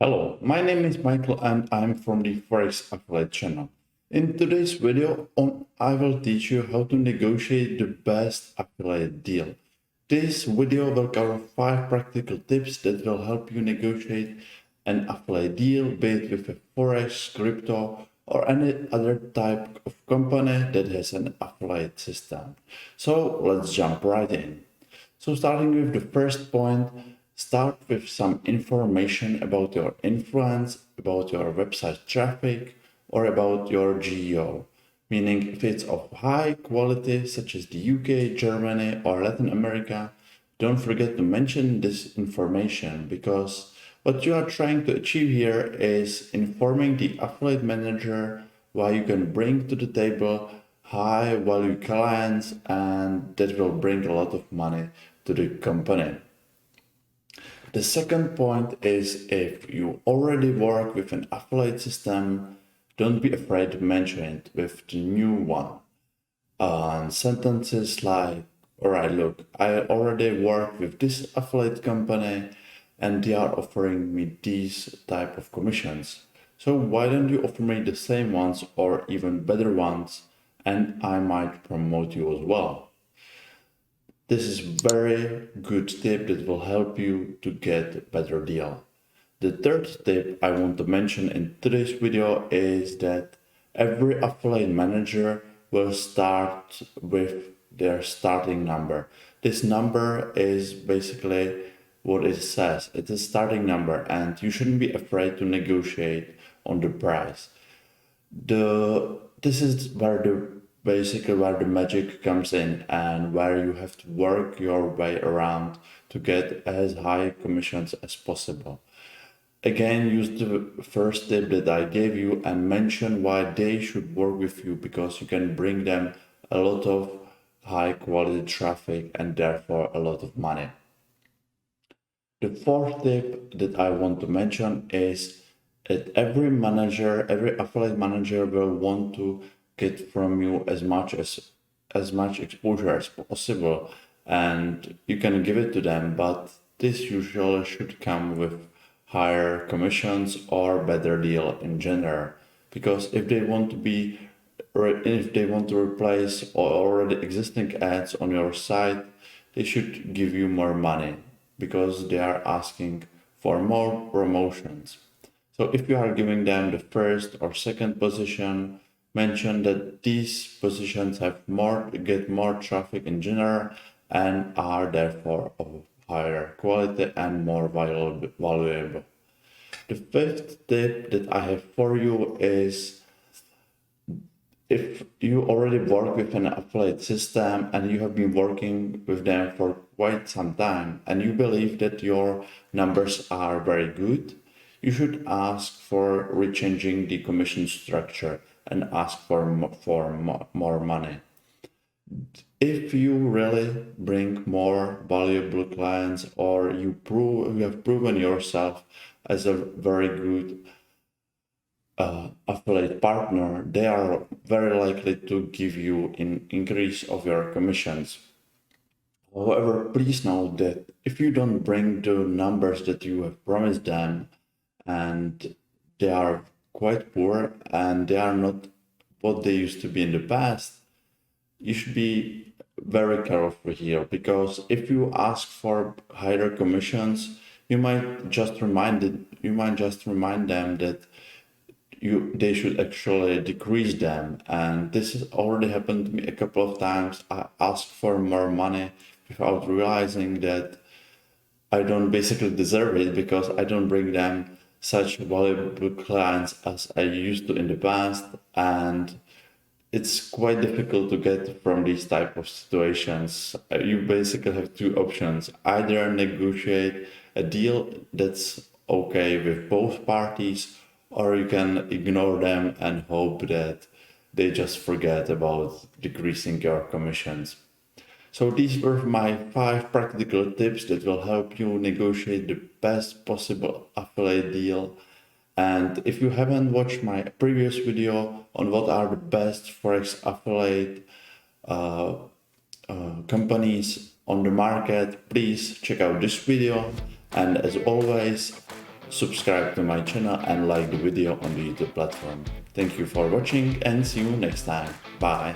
Hello, my name is Michael and I'm from the Forex Affiliate channel. In today's video, I will teach you how to negotiate the best affiliate deal. This video will cover 5 practical tips that will help you negotiate an affiliate deal, be it with a Forex, crypto, or any other type of company that has an affiliate system. So let's jump right in. So starting with the first point, start with some information about your influence, about your website traffic, or about your geo. Meaning if it's of high quality, such as the UK, Germany, or Latin America, don't forget to mention this information because what you are trying to achieve here is informing the affiliate manager why you can bring to the table high value clients and that will bring a lot of money to the company. The second point is if you already work with an affiliate system, don't be afraid to mention it with the new one. Sentences like, alright, look, I already work with this affiliate company and they are offering me these type of commissions. So why don't you offer me the same ones or even better ones and I might promote you as well. This is very good tip that will help you to get a better deal. The third tip I want to mention in today's video is that every affiliate manager will start with their starting number. This number is basically what it says. It's a starting number and you shouldn't be afraid to negotiate on the price. This is where the basically where the magic comes in and where you have to work your way around to get as high commissions as possible. Again, use the first tip that I gave you and mention why they should work with you because you can bring them a lot of high quality traffic and therefore a lot of money. The fourth tip that I want to mention is that every manager, every affiliate manager will want to get from you as much exposure as possible, and you can give it to them, but this usually should come with higher commissions or better deal in general. Because if they want to be if they want to replace already existing ads on your site, they should give you more money because they are asking for more promotions. So if you are giving them the first or second position, mention that these positions get more traffic in general and are therefore of higher quality and more valuable. The fifth tip that I have for you is if you already work with an affiliate system and you have been working with them for quite some time and you believe that your numbers are very good, you should ask for rechanging the commission structure and ask for more money. If you really bring more valuable clients or you have proven yourself as a very good affiliate partner, they are very likely to give you an increase of your commissions. However, please note that if you don't bring the numbers that you have promised them and they are quite poor and they are not what they used to be in the past, you should be very careful here because if you ask for higher commissions, you might just remind them that they should actually decrease them, and this has already happened to me a couple of times. I asked for more money without realizing that I don't basically deserve it because I don't bring them such valuable clients as I used to in the past, and it's quite difficult to get from these type of situations. You basically have two options: either negotiate a deal that's okay with both parties, or you can ignore them and hope that they just forget about decreasing your commissions. So these were my 5 practical tips that will help you negotiate the best possible affiliate deal. And if you haven't watched my previous video on what are the best Forex affiliate companies on the market, please check out this video. And as always, subscribe to my channel and like the video on the YouTube platform. Thank you for watching and see you next time. Bye.